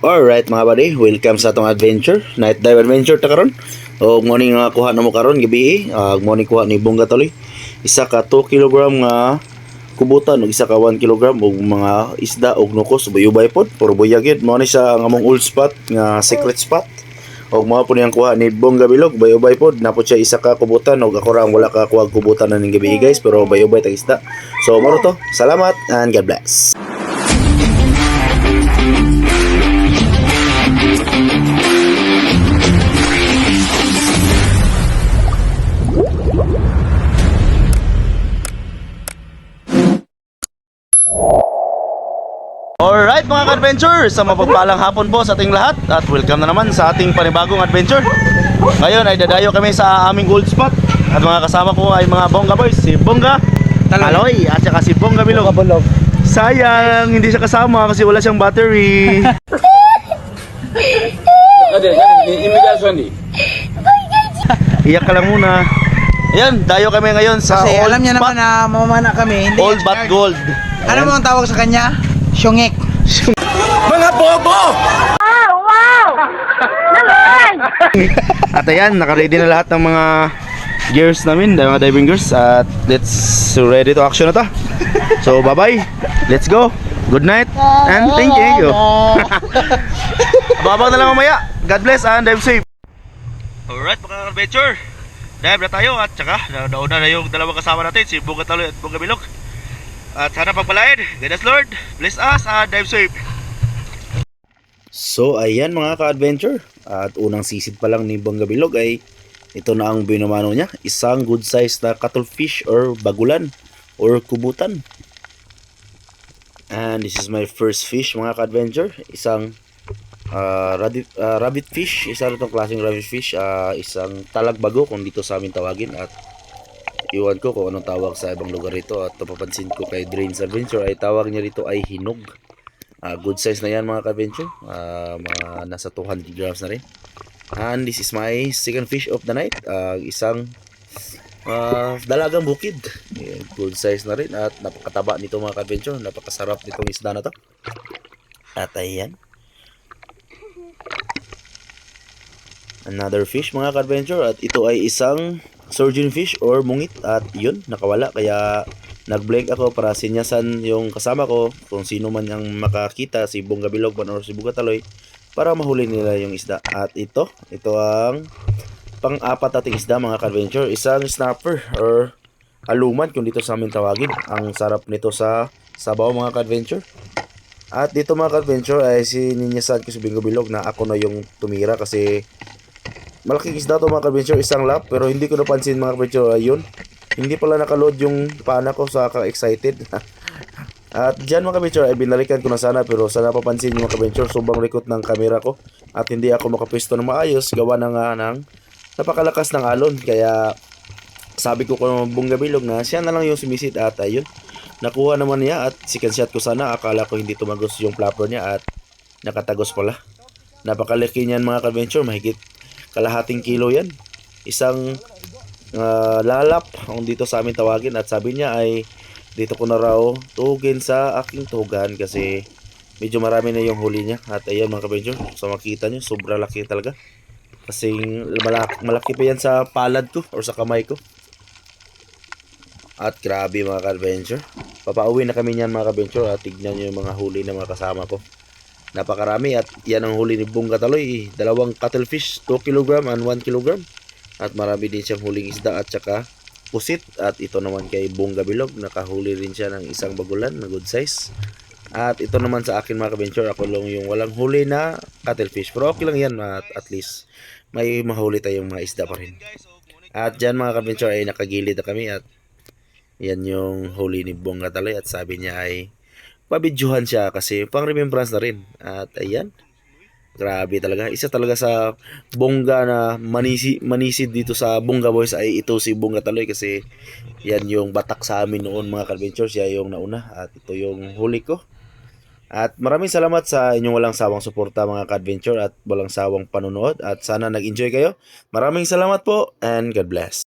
Alright mga buddy, welcome sa atong adventure, night dive adventure ta karon. O morning nga kuha na mo karon gabi, morning kuha ni Bongga Taloy. Isa ka 2 kg nga kubutan ug isa ka 1 kg og mga isda og nukos bayubay pod, puro buyagid. Mao ni siya ang among old spot nga secret spot. Og mao po niyang kuha ni Bongga Bilog, bayubay pod. Napod siya isa ka kubutan og ako ra ang wala ka kuha kubutan na ning gabi guys, pero bayubay tag isda. So mao to. Salamat and God bless. Alright mga ka-adventure, sa mapagpalang hapon po sa ating lahat at welcome na naman sa ating panibagong adventure. Ngayon ay dadayo kami sa aming gold spot at mga kasama ko ay mga Bongga boys, si Bongga Taloy at saka si Bongga Bilog. Sayang, hindi siya kasama kasi wala siyang battery. Iyak ka lang muna. Ayan, dayo kami ngayon sa Kasi old alam niya spot, naman na mamamana kami. Hindi old yan but charge. gold. Ano mo ang tawag sa kanya? Syungik. Mga bobo! Wow! Naman! At ayan, naka-ready na lahat ng mga gears namin, mga diving gears. At let's ready to action na ta. So bye-bye, let's go. Good night and thank you. Babang na lang mamaya. God bless and dive safe. Alright mga adventure, dive na tayo at saka nauna na yung dalawang kasama natin, si Bongga Taloy at Bongga Bilog. At sana pagpalain, God us Lord, bless us and dive safe. So ayan mga ka-adventure, at unang sisid pa lang ni Bongga Bilog ay ito na ang binumano niya, isang good size na cuttlefish or bagulan or kubutan. And this is my first fish mga ka-adventure, isang rabbit fish, isa na itong klaseng rabbit fish, isang talagbago kung dito sa amin tawagin, at iwan ko kung anong tawag sa ibang lugar ito. At napapansin ko kay Drains Adventure ay tawag niya rito ay hinog. Good size na yan mga ka-adventure, mga nasa 200 grams na rin. And this is my second fish of the night, isang dalagang bukid. Good size na rin at napakataba nito mga ka-adventure, napakasarap nitong isda na to. At ayan, another fish mga ka-adventure, at ito ay isang surgeon fish or mungit, at yun nakawala kaya nag-blank ako para sinyasan yung kasama ko kung sino man ang makakita, si Bongga Bilog man or si Bongga Taloy, para mahuli nila yung isda. At ito ang pang-apat nating isda mga ka-adventure, isang snapper or aluman kung dito sa amin tawagin. Ang sarap nito sa sabaw mga ka-adventure. At dito mga ka-adventure ay sininyasan ko si Bongga Bilog na ako na yung tumira kasi malaking isda to mga ka-adventure, isang lap, pero hindi ko napansin mga ka-adventure, ayun, hindi pala nakaload yung pana ko sa ka-excited. At dyan mga ka-adventure ay binalikan ko na sana, pero sana papansin yung mga ka-adventure, sobrang likot ng camera ko at hindi ako makapisto ng maayos gawa na nga ng napakalakas ng alon. Kaya sabi ko kung Bongga Bilog na siya na lang yung sumisid, at ayun, nakuha naman niya at second shot ko sana. Akala ko hindi tumagos yung flapper niya at nakatagos pala. Napakalaki niyan mga ka-adventure, mahigit kalahating kilo yan, isang lalap kung dito sa amin tawagin. At sabi niya ay dito ko na raw tugin sa aking tugan kasi medyo marami na yung huli niya. At ayan mga ka-adventure, so makita nyo sobra laki talaga, kasing malaki pa yan sa palad ko or sa kamay ko. At grabe mga ka-adventure, papauwi na kami niyan mga ka-adventure, at tignan nyo yung mga huli ng mga kasama ko, napakarami. At yan ang huli ni Bongga Taloy, dalawang cuttlefish 2 kg and 1 kg, at marami din siyang huling isda at saka pusit. At ito naman kay Bongga Bilog, nakahuli rin siya ng isang bagulan na good size. At ito naman sa akin mga ka-adventure, ako lang yung walang huli na cuttlefish, pero okay lang yan, at least may mahuli tayong mga isda pa rin. At dyan mga ka-adventure ay nakagilid na kami, at yan yung huli ni Bongga Taloy, at sabi niya ay pabidyuhan siya kasi pang remembrance na rin. At ayan, grabe talaga, isa talaga sa Bongga na manisid dito sa Bongga Boys ay ito si Bongga Taloy, kasi yan yung batak sa amin noon mga ka-adventure, siya yung nauna at ito yung huli ko. At maraming salamat sa inyong walang sawang suporta mga ka-adventure at walang sawang panonood, at sana nag-enjoy kayo. Maraming salamat po and God bless.